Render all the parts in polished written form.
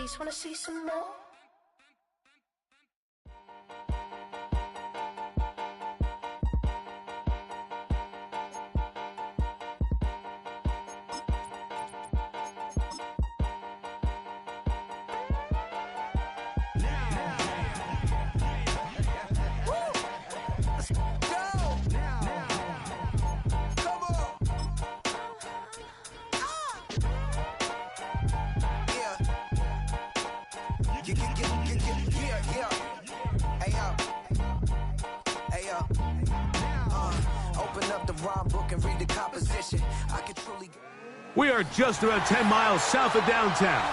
Ladies, wanna see some more? We are just about 10 miles south of downtown.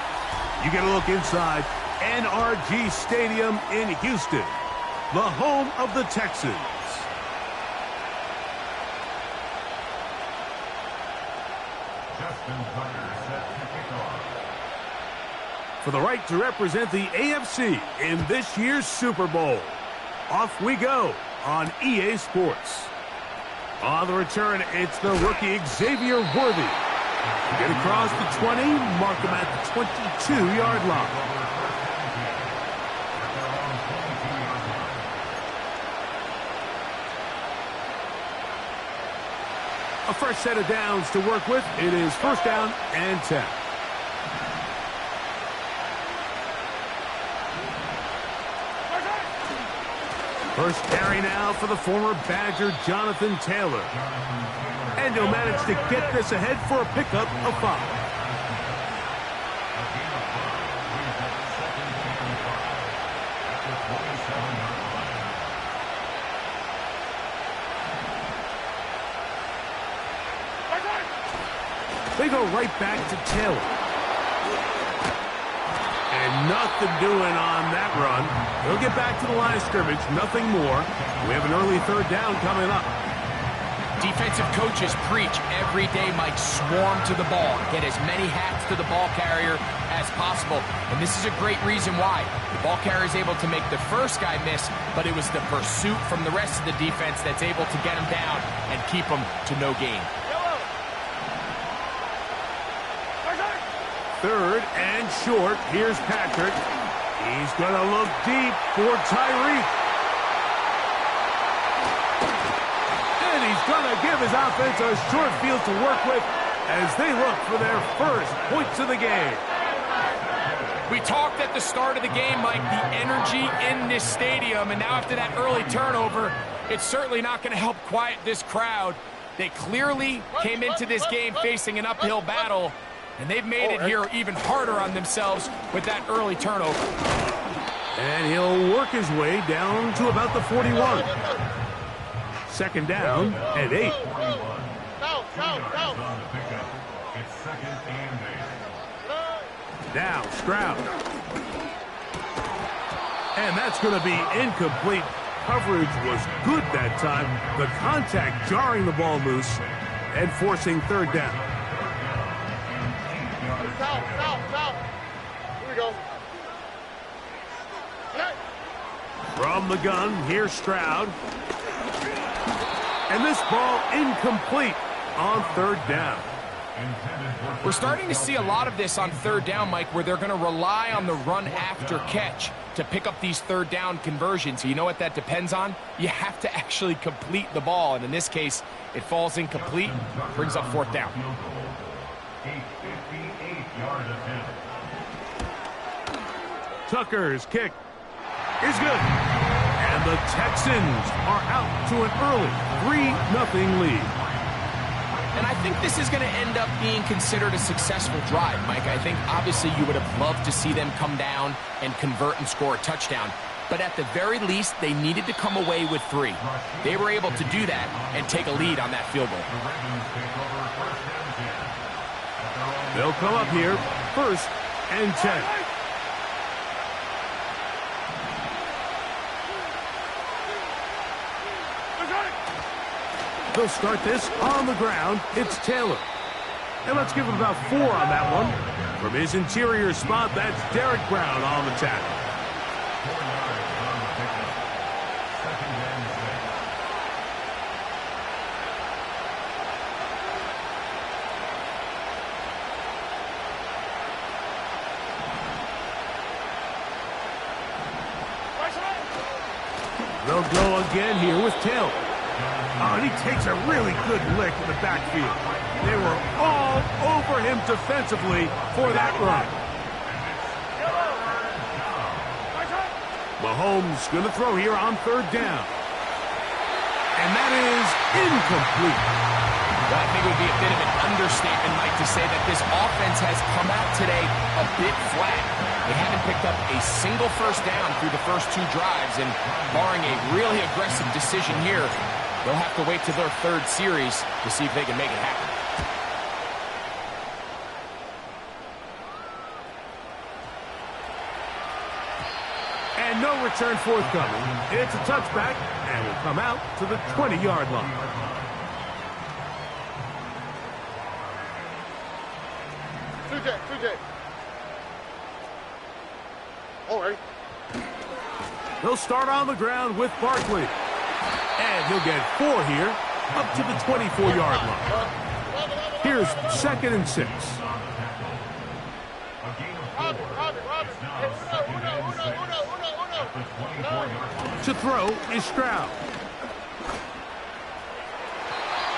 You get a look inside NRG Stadium in Houston, the home of the Texans. For the right to represent the AFC in this year's Super Bowl. Off we go on EA Sports. On the return, it's the rookie Xavier Worthy. Get across the 20, mark him at the 22-yard line. A fresh set of downs to work with. It is first down and 10. First carry now for the former Badger Jonathan Taylor. And he'll manage to get this ahead for a pickup of 5. They go right back to Taylor. And nothing doing on that run. They'll get back to the line of scrimmage, nothing more. We have an early third down coming up. Defensive coaches preach every day, Mike, swarm to the ball. Get as many hats to the ball carrier as possible. And this is a great reason why. The ball carrier is able to make the first guy miss, but it was the pursuit from the rest of the defense that's able to get him down and keep him to no gain. Third and short. Here's Patrick. He's going to look deep for Tyreek. He's going to give his offense a short field to work with as they look for their first points of the game. We talked at the start of the game, Mike, the energy in this stadium, and now after that early turnover, it's certainly not going to help quiet this crowd. They clearly came into this game facing an uphill battle, and they've made it here even harder on themselves with that early turnover. And he'll work his way down to about the 41. Second down and 8. Now Stroud. And that's going to be incomplete. Coverage was good that time. The contact jarring the ball loose and forcing third down. Here we go. From the gun, here's Stroud. And this ball incomplete on third down. We're starting to see a lot of this on third down, Mike, where they're going to rely on the run after catch to pick up these third down conversions. You know what that depends on? You have to actually complete the ball, and in this case, it falls incomplete, brings up fourth down. Tucker's kick is good. And the Texans are out to an early 3-0 lead. And I think this is going to end up being considered a successful drive, Mike. I think obviously you would have loved to see them come down and convert and score a touchdown. But at the very least, they needed to come away with 3. They were able to do that and take a lead on that field goal. They'll come up here, first and 10. They'll start this on the ground. It's Taylor. And let's give him about 4 on that one. From his interior spot, that's Derek Brown on the tackle. They'll go again here with Taylor. Oh, and he takes a really good lick in the backfield. They were all over him defensively for that run. Mahomes going to throw here on 3rd down. And that is incomplete. Well, I think it would be a bit of an understatement, Mike, to say that this offense has come out today a bit flat. They haven't picked up a single first down through the first 2 drives, and barring a really aggressive decision here, they'll have to wait to their 3rd series to see if they can make it happen. And no return forthcoming. It's a touchback, and will come out to the 20-yard line. All right. He'll start on the ground with Barkley. And he'll get 4 here, up to the 24-yard line. Here's 2nd and 6. To throw is Stroud.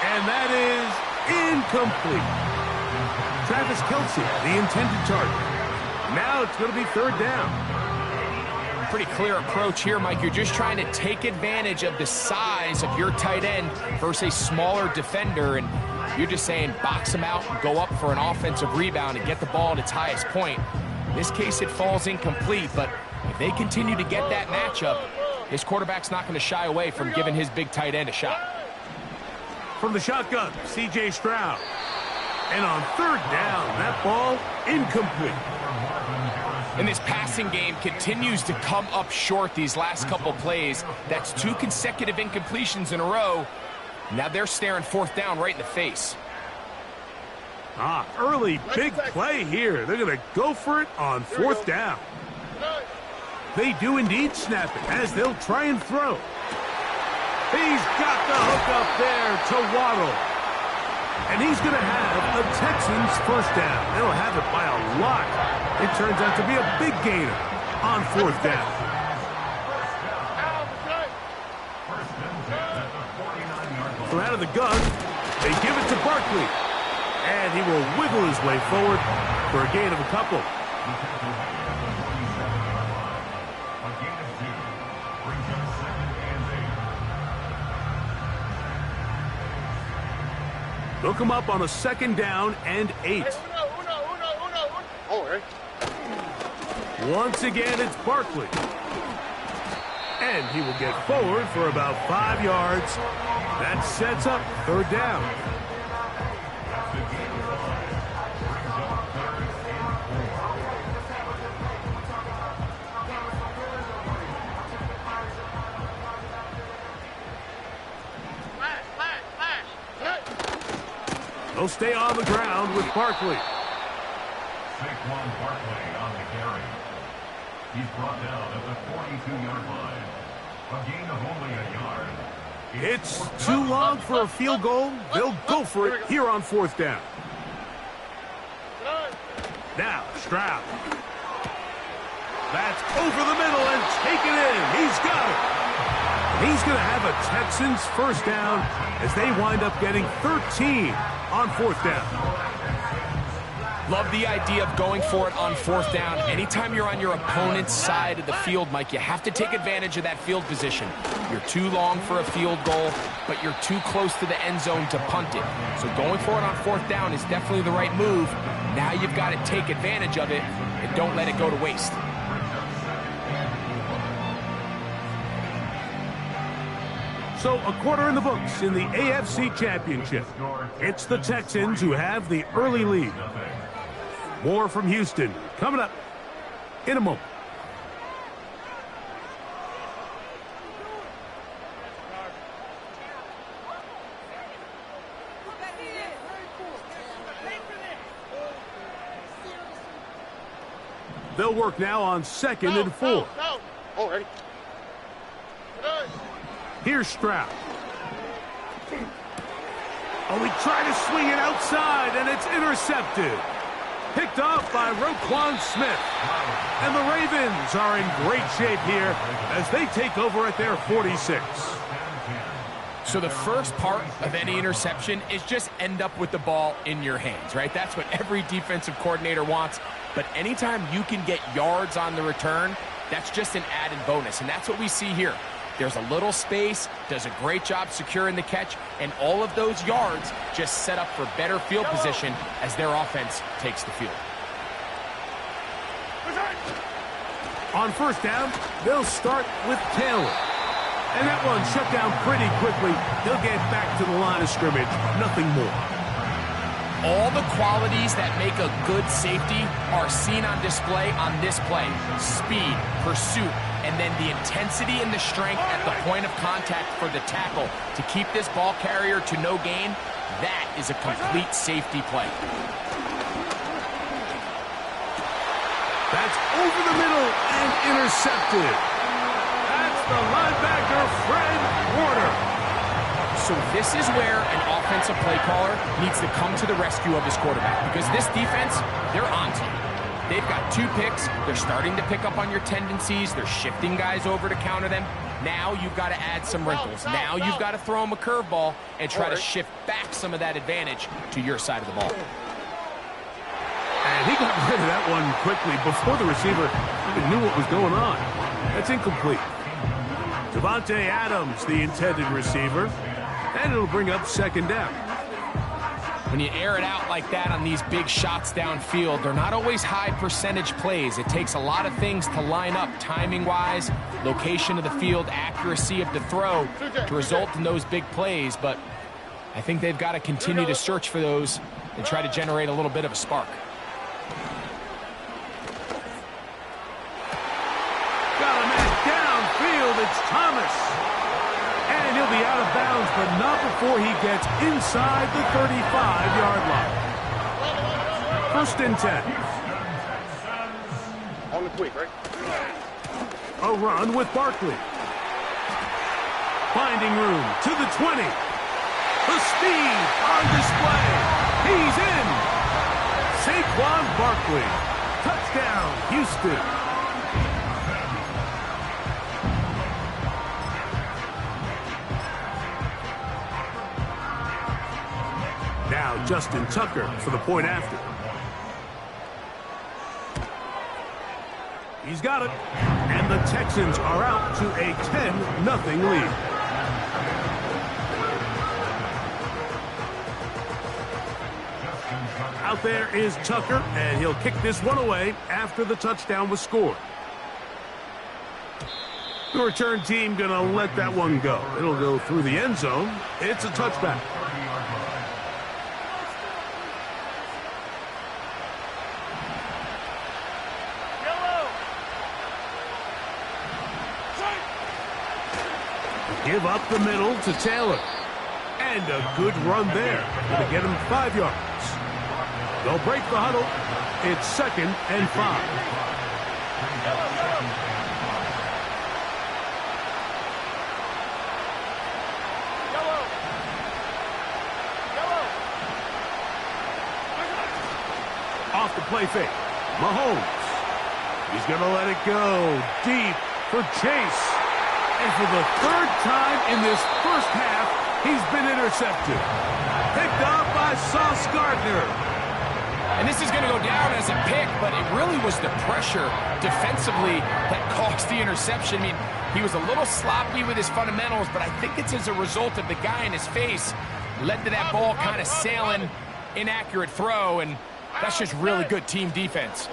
And that is incomplete. Travis Kelce, the intended target. Now it's going to be 3rd down. Pretty clear approach here, Mike. You're just trying to take advantage of the size of your tight end versus a smaller defender, and you're just saying box him out and go up for an offensive rebound and get the ball at its highest point. In this case, it falls incomplete, but if they continue to get that matchup, his quarterback's not going to shy away from giving his big tight end a shot. From the shotgun, C.J. Stroud. And on 3rd down, that ball incomplete. And this passing game continues to come up short these last couple plays. That's 2 consecutive incompletions in a row. Now they're staring 4th down right in the face. Early big play here. They're going to go for it on 4th down. They do indeed snap it as they'll try and throw. He's got the hook up there to Waddle. And he's going to have a Texans first down. They'll have it by a lot. It turns out to be a big gainer on 4th down. So out of the gun, they give it to Barkley. And he will wiggle his way forward for a gain of a couple. They'll come up on a 2nd down and 8. All right. Once again, it's Barkley. And he will get forward for about 5 yards. That sets up 3rd down. They'll stay on the ground with Barkley. Saquon Barkley on the carry. He's brought down at the 42-yard line. A gain of only a yard. It's too long for a field goal. They'll go for it here on 4th down. Now, Stroud. That's over the middle and taken in. He's got it. He's going to have a Texans first down as they wind up getting 13 on 4th down. Love the idea of going for it on 4th down. Anytime you're on your opponent's side of the field, Mike, you have to take advantage of that field position. You're too long for a field goal, but you're too close to the end zone to punt it. So going for it on 4th down is definitely the right move. Now you've got to take advantage of it and don't let it go to waste. So a quarter in the books in the AFC Championship. It's the Texans who have the early lead. More from Houston coming up in a moment. They'll work now on 2nd and 4. All right. Here's Stroud. Oh, he tried to swing it outside, and it's intercepted. Picked off by Roquan Smith. And the Ravens are in great shape here as they take over at their 46. So the first part of any interception is just end up with the ball in your hands, right? That's what every defensive coordinator wants. But anytime you can get yards on the return, that's just an added bonus. And that's what we see here. There's a little space, does a great job securing the catch, and all of those yards just set up for better field position as their offense takes the field. On first down, they'll start with Taylor. And that one shut down pretty quickly. They'll get back to the line of scrimmage, nothing more. All the qualities that make a good safety are seen on display on this play. Speed, pursuit, and then the intensity and the strength at the point of contact for the tackle to keep this ball carrier to no gain. That is a complete safety play. That's over the middle and intercepted. That's the linebacker, Fred Warner. So this is where an offensive play caller needs to come to the rescue of his quarterback, because this defense, they're on to you. They've got 2 picks. They're starting to pick up on your tendencies. They're shifting guys over to counter them. Now you've got to add some wrinkles. Now you've got to throw them a curveball and try to shift back some of that advantage to your side of the ball. And he got rid of that one quickly before the receiver even knew what was going on. That's incomplete. Devontae Adams, the intended receiver. And it'll bring up second down. When you air it out like that on these big shots downfield, they're not always high percentage plays. It takes a lot of things to line up timing-wise, location of the field, accuracy of the throw to result in those big plays. But I think they've got to continue to search for those and try to generate a little bit of a spark. Got a man downfield. It's Thomas. And he'll be out of bounds, but not before he gets inside the 35-yard line. 1st and 10. On the quick, right? A run with Barkley. Finding room to the 20. The speed on display. He's in. Saquon Barkley. Touchdown, Houston. Now Justin Tucker for the point after. He's got it. And the Texans are out to a 10-0 lead. Out there is Tucker, and he'll kick this one away after the touchdown was scored. The return team going to let that one go. It'll go through the end zone. It's a touchback. Give up the middle to Taylor. And a good run there. Going to get him 5 yards. They'll break the huddle. It's 2nd and 5. Off the play fake. Mahomes. He's going to let it go deep for Chase. And for the 3rd time in this first half, he's been intercepted. Picked off by Sauce Gardner. And this is going to go down as a pick, but it really was the pressure defensively that caused the interception. I mean, he was a little sloppy with his fundamentals, but I think it's as a result of the guy in his face led to that ball kind of sailing, inaccurate throw, and that's just really good team defense.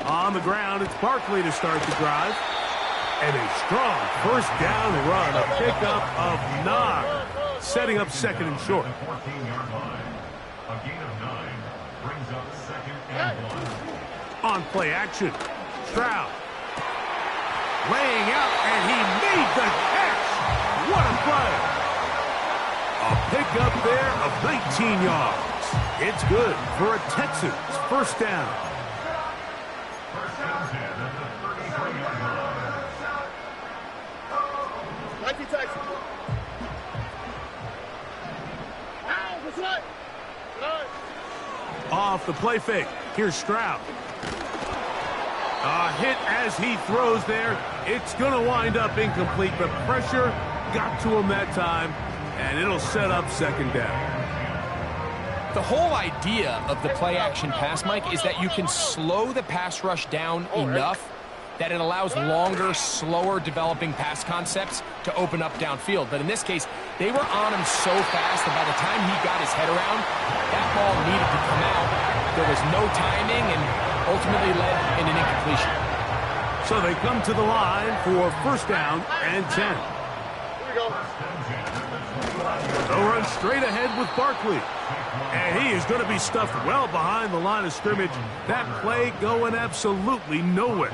On the ground, it's Barkley to start the drive. And a strong first down run, a pickup of 9, setting up 2nd and short. 14-yard line. A gain of 9 brings up 2nd and 1. On play action, Stroud laying out, and he made the catch. What a play! A pickup there of 19 yards. It's good for a Texans first down. First and 10 at the 33-yard line. Off the play fake. Here's Stroud. A hit as he throws there. It's going to wind up incomplete, but pressure got to him that time, and it'll set up second down. The whole idea of the play-action pass, Mike, is that you can slow the pass rush down enough that it allows longer, slower developing pass concepts to open up downfield. But in this case, they were on him so fast that by the time he got his head around, that ball needed to come out. There was no timing and ultimately led in an incompletion. So they come to the line for first down and 10. Here we go. They'll run straight ahead with Barkley. And he is going to be stuffed well behind the line of scrimmage. That play going absolutely nowhere.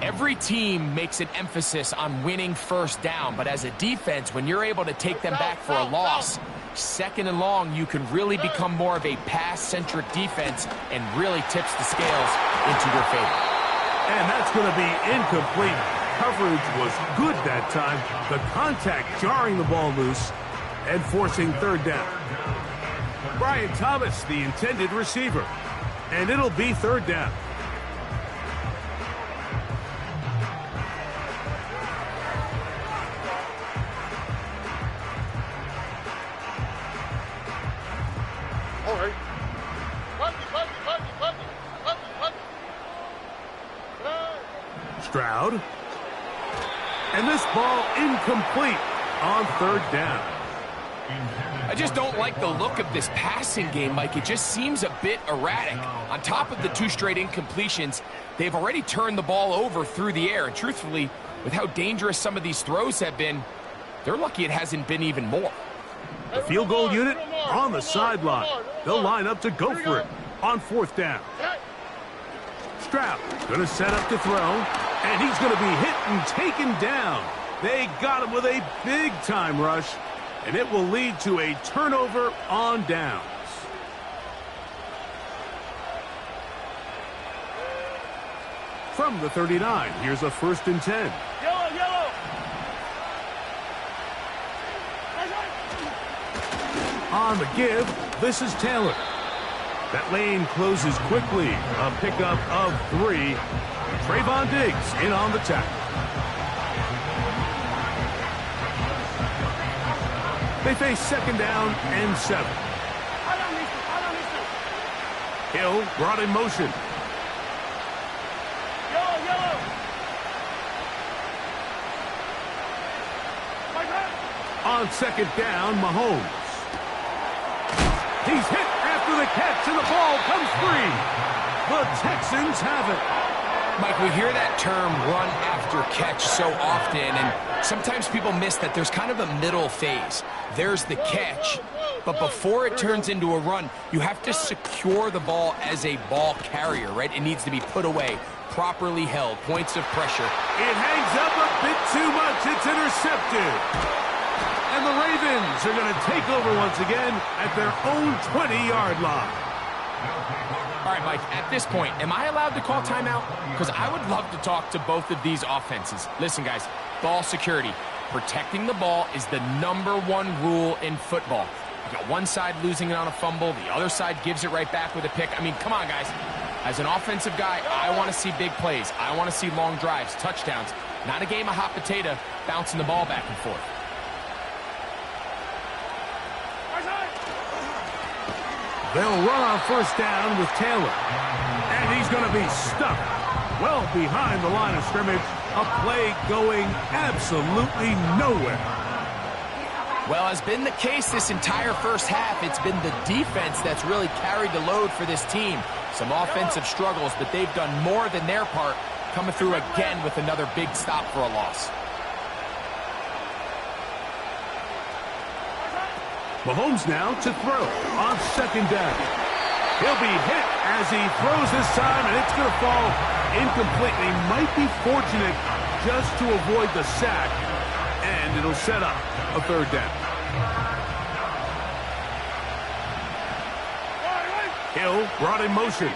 Every team makes an emphasis on winning first down, but as a defense, when you're able to take them back for a loss, second and long, you can really become more of a pass-centric defense and really tips the scales into your favor. And that's going to be incomplete. Coverage was good that time. The contact jarring the ball loose and forcing third down. Brian Thomas, the intended receiver. And it'll be third down. All right. Stroud. And this ball incomplete on third down. I just don't like the look of this passing game, Mike. It just seems a bit erratic. On top of the two straight incompletions, they've already turned the ball over through the air. And truthfully, with how dangerous some of these throws have been, they're lucky it hasn't been even more. The field goal unit on the sideline. They'll line up to go for it on fourth down. Stroud going to set up to throw, and he's going to be hit and taken down. They got him with a big-time rush, and it will lead to a turnover on downs. From the 39, here's a 1st and 10. Yellow. On the give, this is Taylor. That lane closes quickly. A pickup of 3. Trayvon Diggs in on the tackle. They face second down and 7. Hill brought in motion. Yellow. On second down, Mahomes. He's hit after the catch, and the ball comes free. The Texans have it. Mike, we hear that term run after catch so often, and sometimes people miss that there's kind of a middle phase. There's the catch, but before it turns into a run, you have to secure the ball as a ball carrier, right? It needs to be put away, properly held, points of pressure. It hangs up a bit too much. It's intercepted. And the Ravens are going to take over once again at their own 20-yard line. All right, Mike, at this point, am I allowed to call timeout? Because I would love to talk to both of these offenses. Listen, guys, ball security. Protecting the ball is the #1 rule in football. You got one side losing it on a fumble, the other side gives it right back with a pick. I mean, come on, guys. As an offensive guy, I want to see big plays. I want to see long drives, touchdowns. Not a game of hot potato bouncing the ball back and forth. They'll run on first down with Taylor. And he's going to be stuck well behind the line of scrimmage. A play going absolutely nowhere. Well, as been the case this entire first half, it's been the defense that's really carried the load for this team. Some offensive struggles, but they've done more than their part, coming through again with another big stop for a loss. Mahomes now to throw on second down. He'll be hit as he throws this time, and it's going to fall incompletely. Might be fortunate just to avoid the sack, and it'll set up a third down. Hill brought in motion.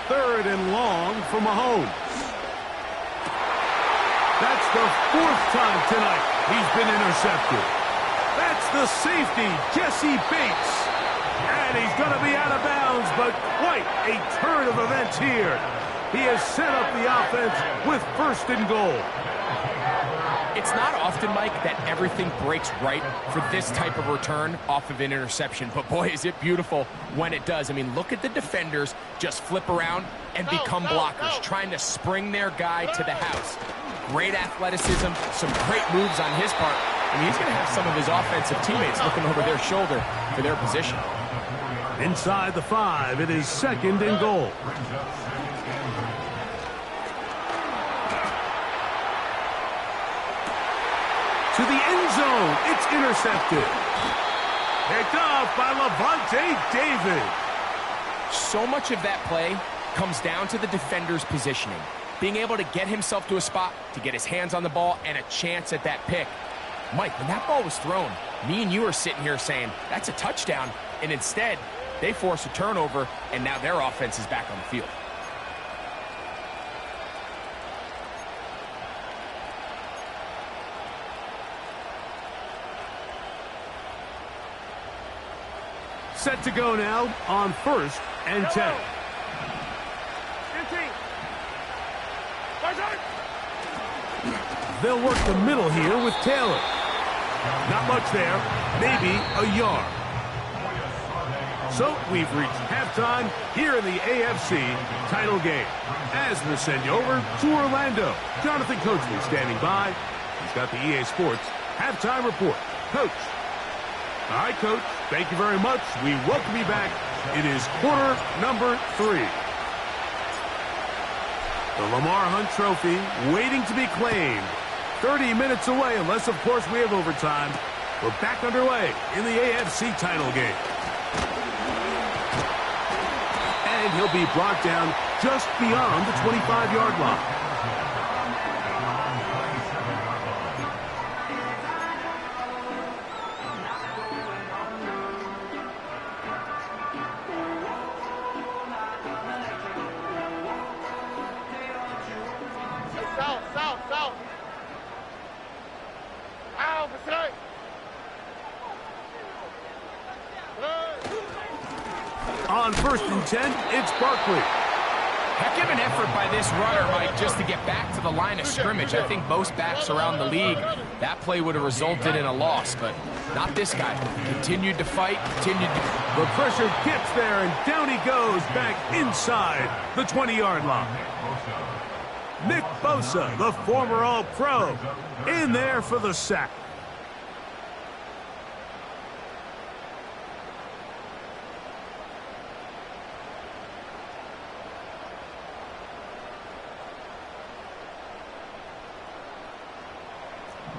Third and long for Mahomes. That's the 4th time tonight he's been intercepted. That's the safety, Jesse Bates. And he's going to be out of bounds, but quite a turn of events here. He has set up the offense with 1st and goal. It's not often, Mike, that everything breaks right for this type of return off of an interception. But, boy, is it beautiful when it does. I mean, look at the defenders just flip around and become blockers, trying to spring their guy to the house. Great athleticism, some great moves on his part. I mean, he's going to have some of his offensive teammates looking over their shoulder for their position. Inside the 5, it is 2nd and goal. To the end zone, it's intercepted. Picked off by Levante David. So much of that play comes down to the defender's positioning. Being able to get himself to a spot, to get his hands on the ball, and a chance at that pick. Mike, when that ball was thrown, me and you are sitting here saying, that's a touchdown. And instead, they force a turnover, and now their offense is back on the field. Set to go now on 1st and 10. They'll work the middle here with Taylor. Not much there, maybe a yard. So we've reached halftime here in the AFC title game. As we'll send you over to Orlando. Jonathan Coachley standing by. He's got the EA Sports halftime report. Coach. All right, Coach, thank you very much. We welcome you back. It is quarter number 3. The Lamar Hunt Trophy waiting to be claimed. 30 minutes away, unless, of course, we have overtime. We're back underway in the AFC title game. And he'll be brought down just beyond the 25-yard line. On 1st and 10, it's Barkley. Heck of an effort by this runner, Mike, just to get back to the line of scrimmage. I think most backs around the league, that play would have resulted in a loss, but not this guy. Continued to fight, continued to... The pressure gets there, and down he goes back inside the 20-yard line. Nick Bosa, the former All-Pro, in there for the sack.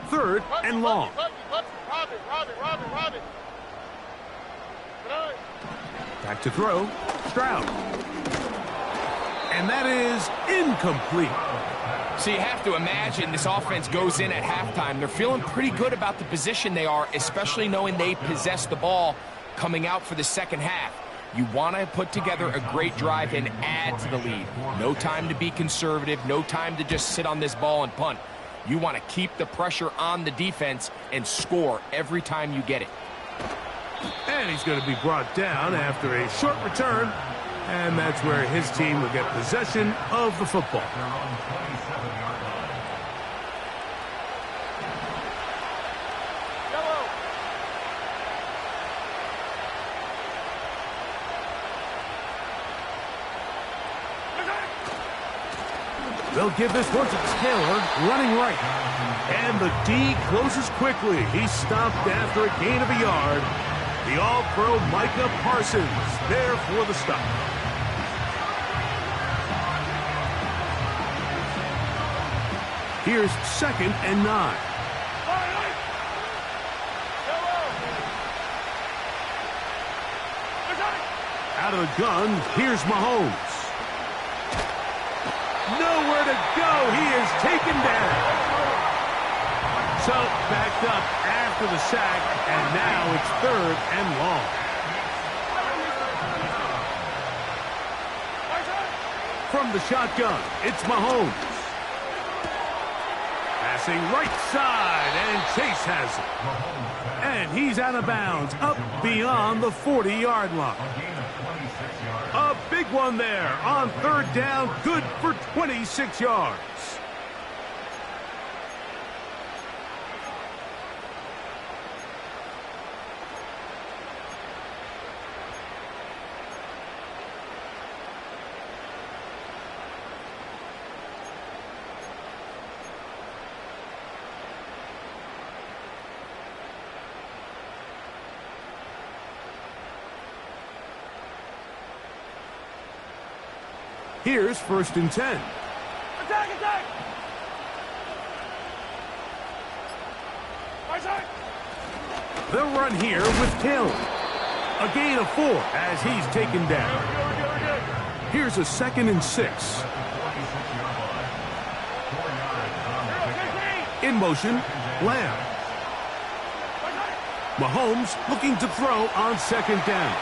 Third and long. Back to throw. Stroud. And that is incomplete. So you have to imagine this offense goes in at halftime. They're feeling pretty good about the position they are, especially knowing they possess the ball coming out for the second half. You want to put together a great drive and add to the lead. No time to be conservative. No time to just sit on this ball and punt. You want to keep the pressure on the defense and score every time you get it. And he's going to be brought down after a short return. And that's where his team will get possession of the football. They'll give this one to Taylor, running right. And the D closes quickly. He's stopped after a gain of a yard. The All-Pro Micah Parsons there for the stop. Here's 2nd and 9. Out of the gun, here's Mahomes. Nowhere to go. He is taken down. So backed up after the sack, and now it's 3rd and long. From the shotgun, it's Mahomes. crossing right side, and Chase has it. And he's out of bounds, up beyond the 40-yard line. A big one there on third down, good for 26 yards. Here's 1st and 10. Attack, attack! Right side! They'll run here with Taylor. A gain of 4 as he's taken down. Here's a 2nd and 6. In motion, Lamb. Mahomes looking to throw on 2nd down.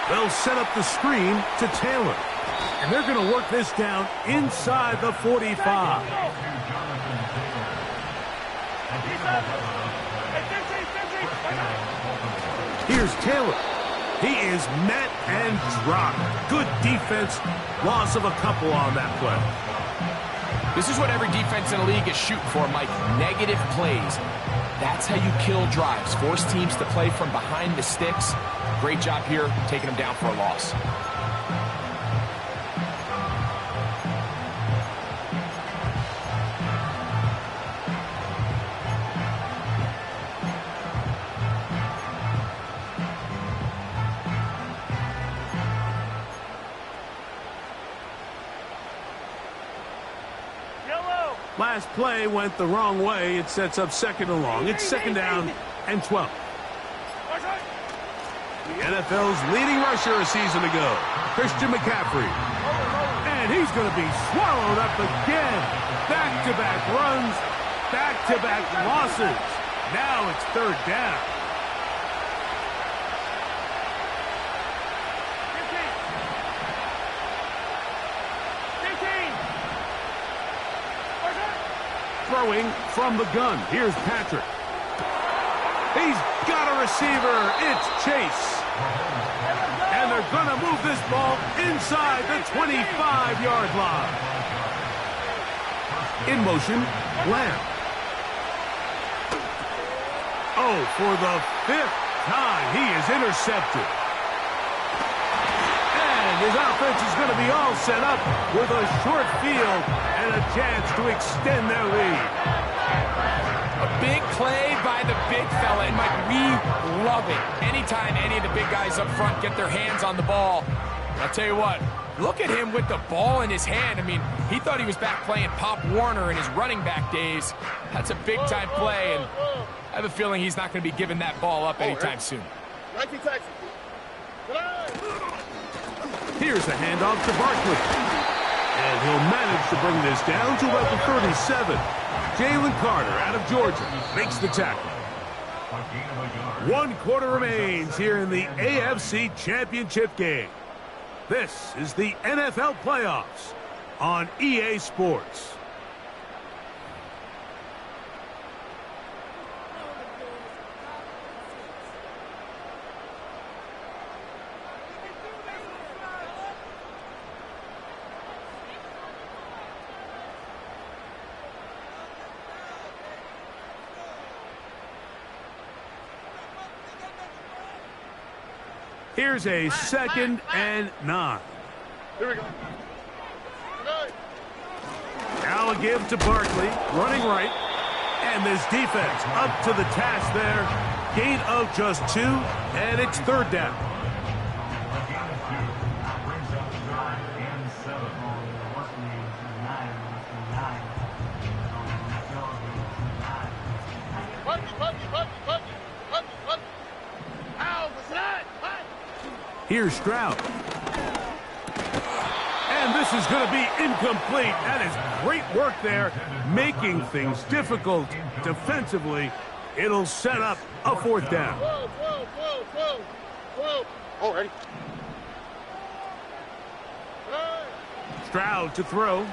They'll set up the screen to Taylor. And they're going to work this down inside the 45. Here's Taylor. He is met and dropped. Good defense. Loss of a couple on that play. This is what every defense in the league is shooting for, Mike. Negative plays. That's how you kill drives. Force teams to play from behind the sticks. Great job here, taking them down for a loss. Last play went the wrong way. It sets up 2nd and long. It's 2nd down and 12. The NFL's leading rusher a season ago, Christian McCaffrey. And he's going to be swallowed up again. Back-to-back runs, back-to-back losses. Now it's 3rd down. Throwing from the gun. Here's Patrick. He's got a receiver. It's Chase. And they're going to move this ball inside the 25-yard line. In motion, Lamb. Oh, for the 5th time, he is intercepted. And his offense is going to be all set up with a short field and a chance to extend their lead. A big play by the big fella, and Mike, we love it. Anytime any of the big guys up front get their hands on the ball, I'll tell you what, look at him with the ball in his hand. I mean, he thought he was back playing Pop Warner in his running back days. That's a big-time play, and I have a feeling he's not going to be giving that ball up anytime soon. Here's a handoff to Barkley. And he'll manage to bring this down to about the 37. Jalen Carter out of Georgia makes the tackle. 1 quarter remains here in the AFC Championship game. This is the NFL Playoffs on EA Sports. Here's a 2nd and 9. Here we go. Now a give to Barkley, running right. And this defense up to the task there. Gain of just 2, and it's 3rd down. Here's Stroud. And this is going to be incomplete. That is great work there, making things difficult defensively. It'll set up a 4th down. All ready. Stroud to throw.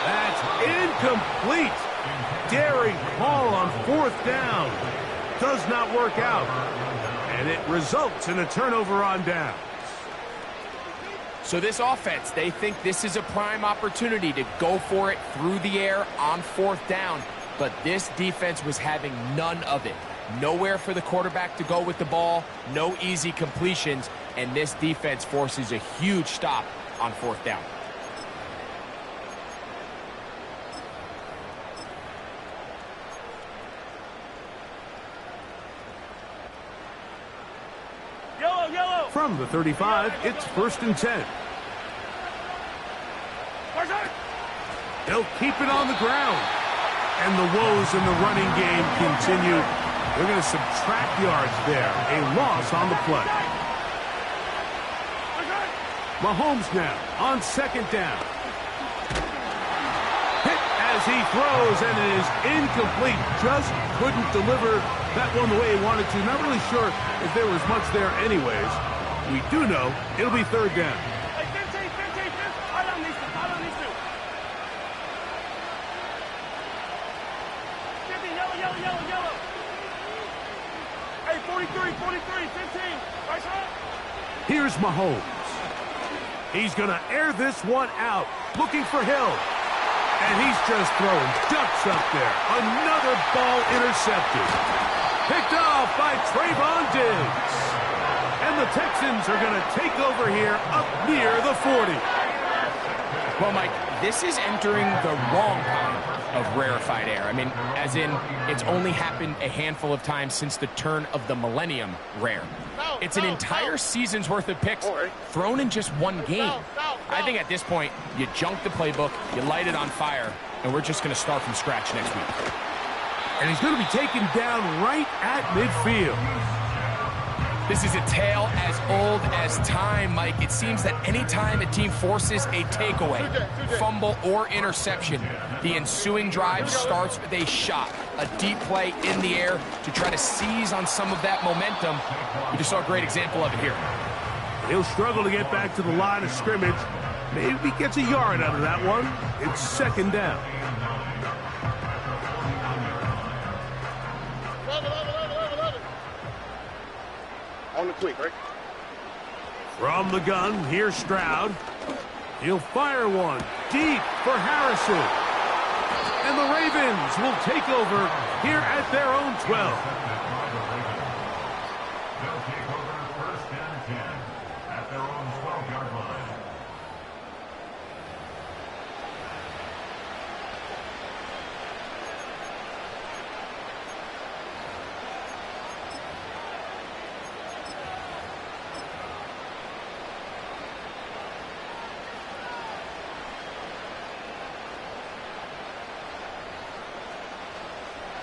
That's It's incomplete. Daring call on 4th down. Does not work out. And it results in a turnover on downs. So this offense, they think this is a prime opportunity to go for it through the air on 4th down. But this defense was having none of it. Nowhere for the quarterback to go with the ball, no easy completions, and this defense forces a huge stop on 4th down. Yellow. From the 35, it's 1st and 10. They'll keep it on the ground. And the woes in the running game continue. They're going to subtract yards there. A loss on the play. Mahomes now on 2nd down. Hit as he throws, and it is incomplete. Just couldn't deliver that one the way he wanted to. Not really sure if there was much there anyways. We do know it'll be 3rd down. Hey, 15. I don't need to. 50, yellow. Hey, 43, 15. Right shot. Here's Mahomes. He's going to air this one out, looking for Hill. And he's just throwing ducks up there. Another ball intercepted. Picked off by Trayvon Diggs. And the Texans are going to take over here up near the 40. Well, Mike, this is entering the wrong kind of rarefied air. I mean, as in, it's only happened a handful of times since the turn of the millennium rare. It's an entire season's worth of picks thrown in just one game. I think at this point, you junk the playbook, you light it on fire, and we're just going to start from scratch next week. And he's going to be taken down right at midfield. This is a tale as old as time, Mike. It seems that anytime a team forces a takeaway, fumble, or interception, the ensuing drive starts with a shot, a deep play in the air to try to seize on some of that momentum. We just saw a great example of it here. He'll struggle to get back to the line of scrimmage. Maybe he gets a yard out of that one. It's 2nd down. On the quick, right? From the gun, here's Stroud. He'll fire one deep for Harrison. And the Ravens will take over here at their own 12. They'll take over 1st and 10 at their own 12-yard line.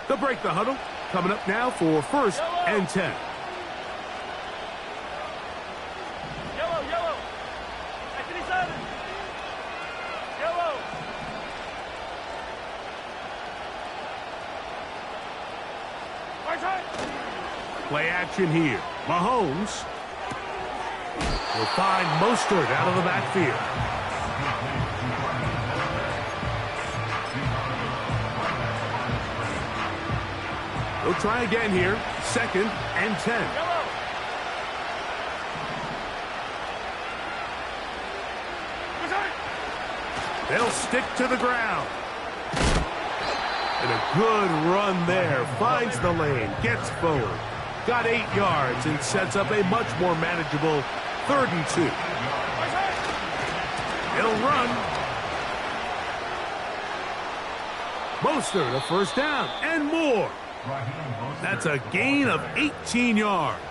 They'll break the huddle. Coming up now for 1st and 10. Yellow. 57. Yellow. Right side. Play action here. Mahomes will find Mostert out of the backfield. They'll try again here. 2nd and 10. They'll stick to the ground. And a good run there. Finds the lane. Gets forward. Got 8 yards and sets up a much more manageable 3rd and 2. He'll run. Mostert, a 1st down and more. That's a gain of 18 yards.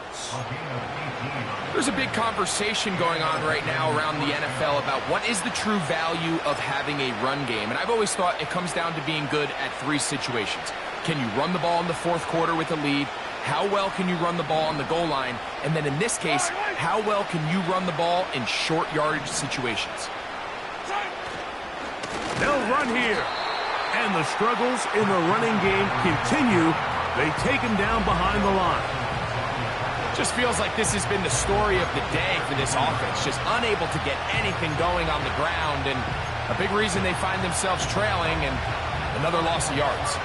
There's a big conversation going on right now around the NFL about what is the true value of having a run game. And I've always thought it comes down to being good at 3 situations. Can you run the ball in the 4th quarter with a lead? How well can you run the ball on the goal line? And then in this case, how well can you run the ball in short yardage situations? They'll run here. And the struggles in the running game continue. They take him down behind the line. Just feels like this has been the story of the day for this offense. Just unable to get anything going on the ground. And A big reason they find themselves trailing, and another loss of yards.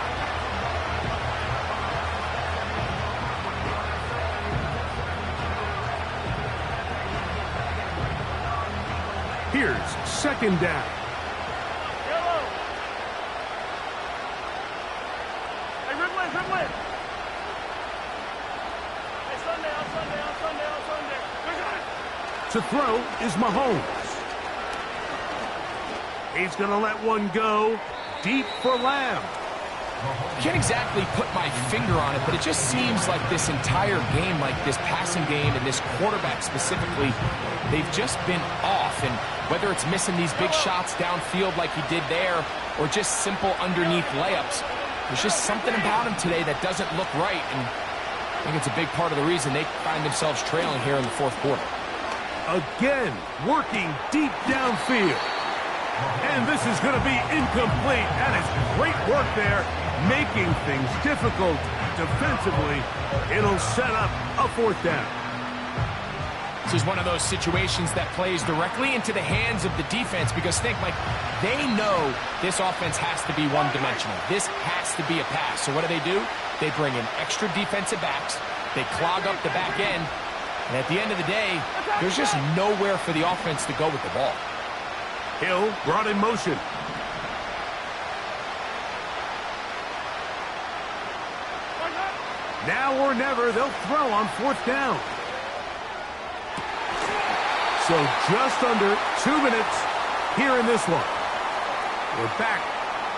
Here's second down. Yellow. Hey, dribble in, dribble in. Hey, Sunday, on Sunday, on Sunday, on Sunday. We're good. To throw is Mahomes. He's going to let one go deep for Lamb. I can't exactly put my finger on it, but it just seems like this entire game, like this passing game and this quarterback specifically, they've just been off. And whether it's missing these big shots downfield like he did there or just simple underneath layups, there's just something about him today that doesn't look right. And I think it's a big part of the reason they find themselves trailing here in the fourth quarter. Again, working deep downfield. And this is going to be incomplete. That is great work there, making things difficult defensively. It'll set up a fourth down. This is one of those situations that plays directly into the hands of the defense because think, Mike, they know this offense has to be one-dimensional. This has to be a pass. So what do? They bring in extra defensive backs. They clog up the back end. And at the end of the day, there's just nowhere for the offense to go with the ball. Hill brought in motion. Now or never, they'll throw on fourth down. So just under 2 minutes here in this one. We're back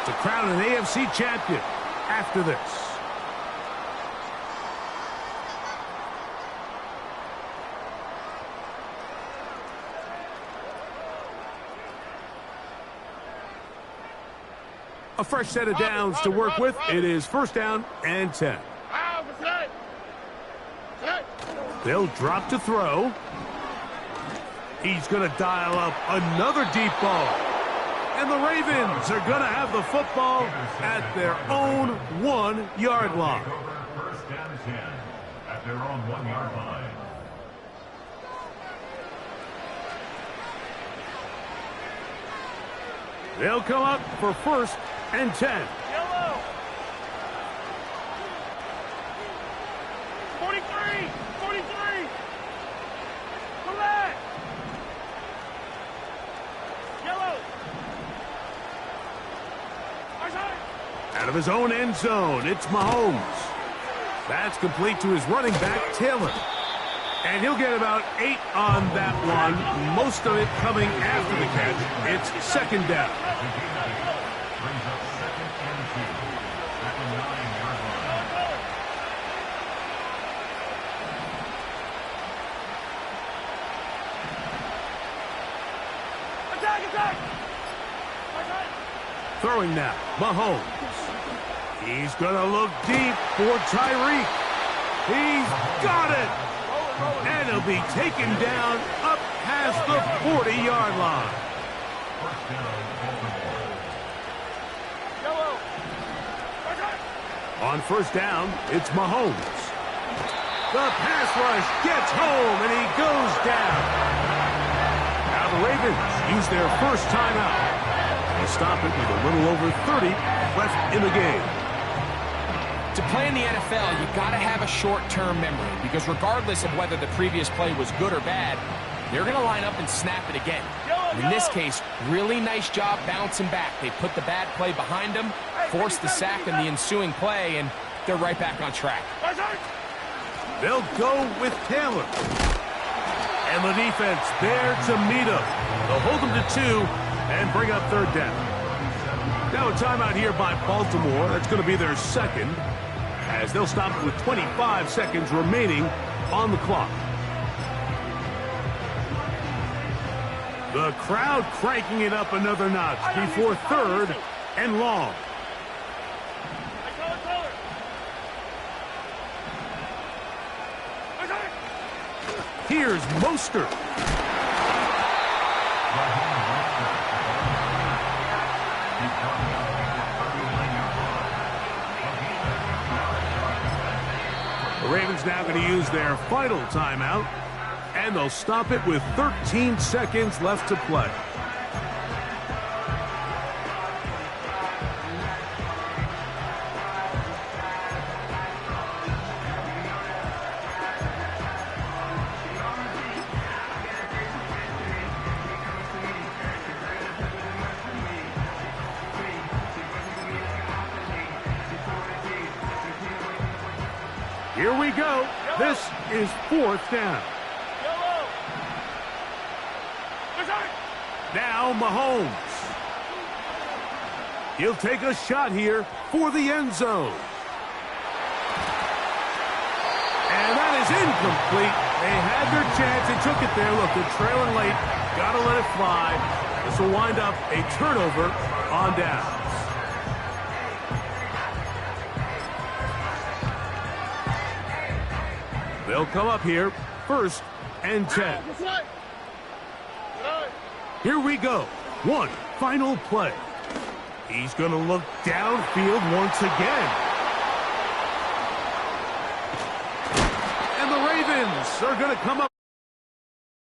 to crown an AFC champion after this. A fresh set of downs to work with. It is first down and 10. They'll drop to throw. He's going to dial up another deep ball. And the Ravens are going to have the football at their own 1-yard line. First down and 10 at their own 1-yard line. They'll come up for first and 10. Yellow. 43. 43. Come back. Yellow. Out of his own end zone, it's Mahomes. That's complete to his running back, Taylor. And he'll get about 8 on that one, most of it coming after the catch. It's second down. Brings up second and 2 at the 9-yard line. Attack, attack. Throwing now, Mahomes. He's going to look deep for Tyreek. He's got it. And he'll be taken down up past the 40-yard line. First down, Baltimore. Yellow. On first down, it's Mahomes. The pass rush gets home, and he goes down. Now the Ravens use their first timeout. They stop it with a little over 30 left in the game. To play in the NFL, you got to have a short-term memory because regardless of whether the previous play was good or bad, they're going to line up and snap it again. In this case, really nice job bouncing back. They put the bad play behind them, forced the sack in the ensuing play, and they're right back on track. They'll go with Taylor. And the defense there to meet him. They'll hold him to 2 and bring up third down. Now a timeout here by Baltimore. That's going to be their second, as they'll stop with 25 seconds remaining on the clock. The crowd cranking it up another notch before third and long. Here's Mostert. The Ravens now going to use their final timeout, and they'll stop it with 13 seconds left to play. Here we go. This is 4th down. Now Mahomes. He'll take a shot here for the end zone. And that is incomplete. They had their chance and took it there. Look, they're trailing late. Got to let it fly. This will wind up a turnover on downs. They'll come up here, 1st and 10. Here we go. One final play. He's going to look downfield once again. And the Ravens are going to come up